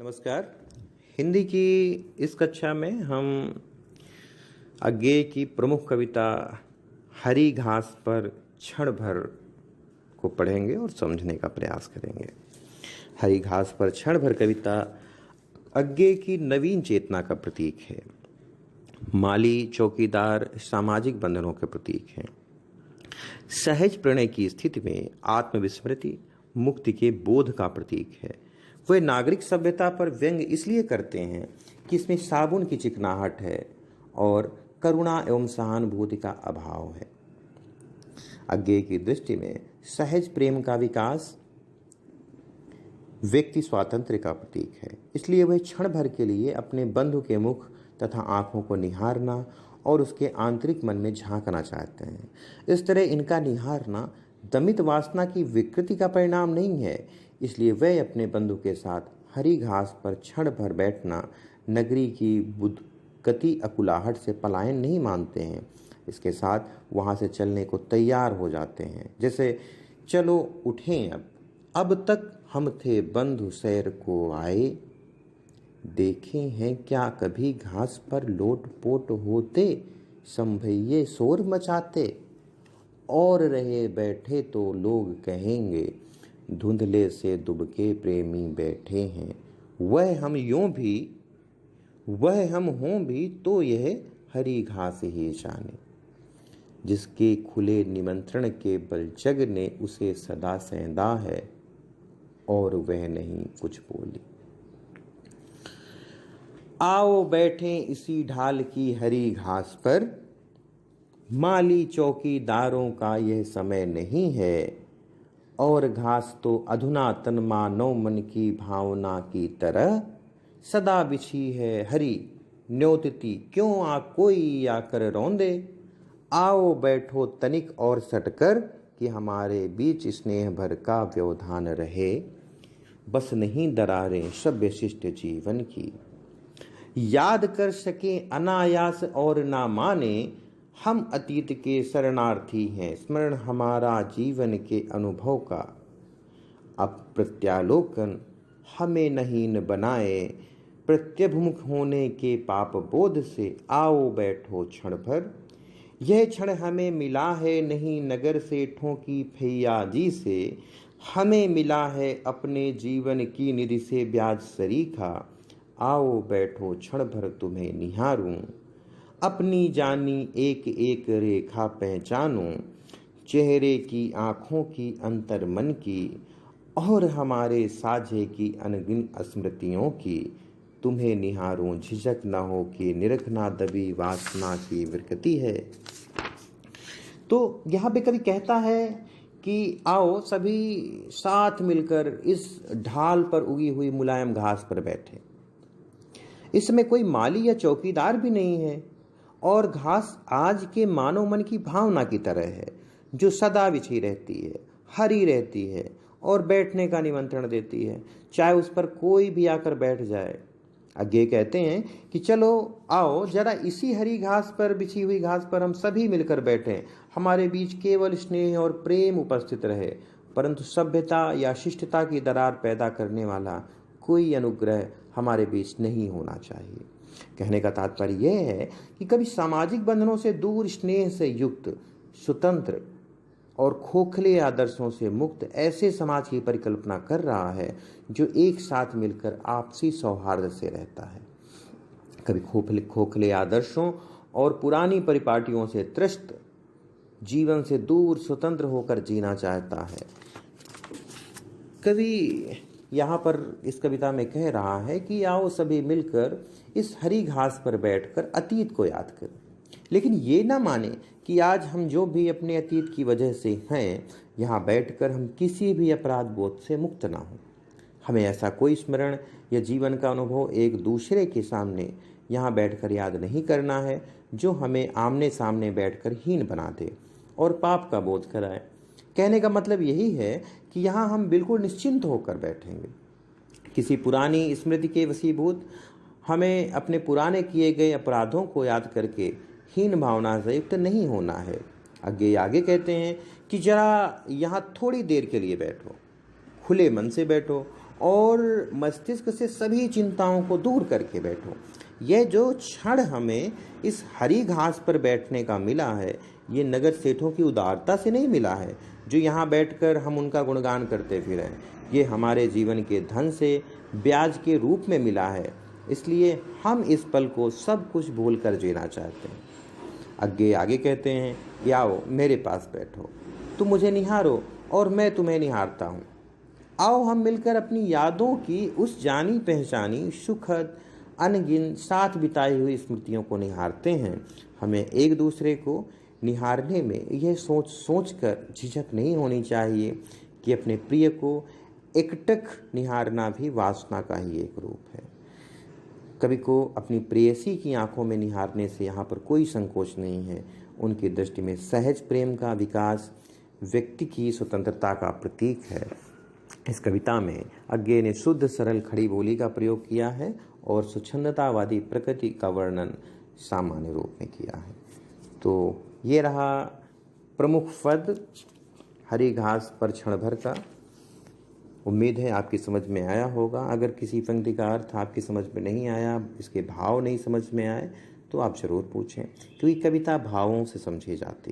नमस्कार। हिंदी की इस कक्षा में हम अज्ञे की प्रमुख कविता हरी घास पर क्षण भर को पढ़ेंगे और समझने का प्रयास करेंगे। हरी घास पर क्षण भर कविता अज्ञे की नवीन चेतना का प्रतीक है। माली चौकीदार सामाजिक बंधनों के प्रतीक हैं। सहज प्रणय की स्थिति में आत्मविस्मृति मुक्ति के बोध का प्रतीक है। वे नागरिक सभ्यता पर व्यंग इसलिए करते हैं कि इसमें साबुन की चिकनाहट है और करुणा एवं सहानुभूति का अभाव है। अज्ञे की दृष्टि में सहज प्रेम का विकास व्यक्ति स्वातंत्र्य का प्रतीक है, इसलिए वह क्षण भर के लिए अपने बंधु के मुख तथा आंखों को निहारना और उसके आंतरिक मन में झांकना चाहते हैं। इस तरह इनका निहारना दमित वासना की विकृति का परिणाम नहीं है, इसलिए वे अपने बंधु के साथ हरी घास पर क्षण भर बैठना नगरी की बुदकती अकुलाहट से पलायन नहीं मानते हैं। इसके साथ वहां से चलने को तैयार हो जाते हैं। जैसे चलो उठें, अब तक हम थे बंधु सैर को आए, देखे हैं क्या कभी घास पर लोटपोट होते, संभैये शोर मचाते, और रहे बैठे तो लोग कहेंगे धुंधले से दुबके प्रेमी बैठे हैं। वह हम हों भी तो यह हरी घास ही जाने, जिसके खुले निमंत्रण के बल जग ने उसे सदा सेंधा है और वह नहीं कुछ बोली। आओ बैठें इसी ढाल की हरी घास पर, माली चौकीदारों का यह समय नहीं है, और घास तो अधुना तन मानव मन की भावना की तरह सदा बिछी है हरी, न्योतती क्यों कोई आकर रौंदे। आओ बैठो तनिक और सटकर कि हमारे बीच स्नेह भर का व्यवधान रहे, बस नहीं दरारें सभ्य शिष्ट जीवन की। याद कर सके अनायास और ना माने, हम अतीत के शरणार्थी हैं, स्मरण हमारा जीवन के अनुभव का। अब प्रत्यालोकन हमें नहीं न बनाए, प्रत्यभिमुख होने के पाप बोध से आओ बैठो क्षण भर। यह क्षण हमें मिला है नहीं नगर सेठों की फैयाजी से, हमें मिला है अपने जीवन की निधि से ब्याज सरीखा। आओ बैठो क्षण भर तुम्हें निहारूं, अपनी जानी एक एक रेखा पहचानूं, चेहरे की आँखों की अंतर मन की, और हमारे साझे की अनगिनत स्मृतियों की। तुम्हें निहारूं झिझक न हो कि निरखना दबी वासना की विकृति है। तो यहाँ पे कवि कहता है कि आओ सभी साथ मिलकर इस ढाल पर उगी हुई मुलायम घास पर बैठे। इसमें कोई माली या चौकीदार भी नहीं है, और घास आज के मानव मन की भावना की तरह है, जो सदा बिछी रहती है, हरी रहती है और बैठने का निमंत्रण देती है, चाहे उस पर कोई भी आकर बैठ जाए। अज्ञे कहते हैं कि चलो आओ जरा इसी हरी घास पर, बिछी हुई घास पर हम सभी मिलकर बैठें। हमारे बीच केवल स्नेह और प्रेम उपस्थित रहे, परंतु सभ्यता या शिष्टता की दरार पैदा करने वाला कोई अनुग्रह हमारे बीच नहीं होना चाहिए। कहने का तात्पर्य यह है कि कभी सामाजिक बंधनों से दूर, स्नेह से युक्त, स्वतंत्र और खोखले आदर्शों से मुक्त ऐसे समाज की परिकल्पना कर रहा है जो एक साथ मिलकर आपसी सौहार्द से रहता है। कभी खोखले आदर्शों और पुरानी परिपाटियों से त्रस्त जीवन से दूर स्वतंत्र होकर जीना चाहता है। कवि यहाँ पर इस कविता में कह रहा है कि आओ सभी मिलकर इस हरी घास पर बैठकर अतीत को याद करें, लेकिन ये ना माने कि आज हम जो भी अपने अतीत की वजह से हैं, यहाँ बैठकर हम किसी भी अपराध बोध से मुक्त ना हो। हमें ऐसा कोई स्मरण या जीवन का अनुभव एक दूसरे के सामने यहाँ बैठकर याद नहीं करना है जो हमें आमने सामने बैठकर हीन बना दे और पाप का बोध कराए। कहने का मतलब यही है कि यहाँ हम बिल्कुल निश्चिंत होकर बैठेंगे। किसी पुरानी स्मृति के वशीभूत हमें अपने पुराने किए गए अपराधों को याद करके हीन भावना से युक्त नहीं होना है। आगे कहते हैं कि जरा यहाँ थोड़ी देर के लिए बैठो, खुले मन से बैठो और मस्तिष्क से सभी चिंताओं को दूर करके बैठो। यह जो क्षण हमें इस हरी घास पर बैठने का मिला है, ये नगर सेठों की उदारता से नहीं मिला है जो यहाँ बैठकर हम उनका गुणगान करते फिरें। ये हमारे जीवन के धन से ब्याज के रूप में मिला है, इसलिए हम इस पल को सब कुछ भूल कर जीना चाहते हैं। आगे आगे कहते हैं, ये आओ मेरे पास बैठो, तुम मुझे निहारो और मैं तुम्हें निहारता हूँ। आओ हम मिलकर अपनी यादों की उस जानी पहचानी सुखद अनगिन साथ बिताई हुई स्मृतियों को निहारते हैं। हमें एक दूसरे को निहारने में यह सोच सोच कर झिझक नहीं होनी चाहिए कि अपने प्रिय को एकटक निहारना भी वासना का ही एक रूप है। कवि को अपनी प्रेयसी की आंखों में निहारने से यहाँ पर कोई संकोच नहीं है। उनकी दृष्टि में सहज प्रेम का विकास व्यक्ति की स्वतंत्रता का प्रतीक है। इस कविता में अज्ञे ने शुद्ध सरल खड़ी बोली का प्रयोग किया है और स्वच्छंदतावादी प्रकृति का वर्णन सामान्य रूप में किया है। तो ये रहा प्रमुख पद हरी घास पर क्षण भर का। उम्मीद है आपकी समझ में आया होगा। अगर किसी पंक्ति का अर्थ आपकी समझ में नहीं आया, इसके भाव नहीं समझ में आए, तो आप ज़रूर पूछें, क्योंकि कविता भावों से समझी जाती है।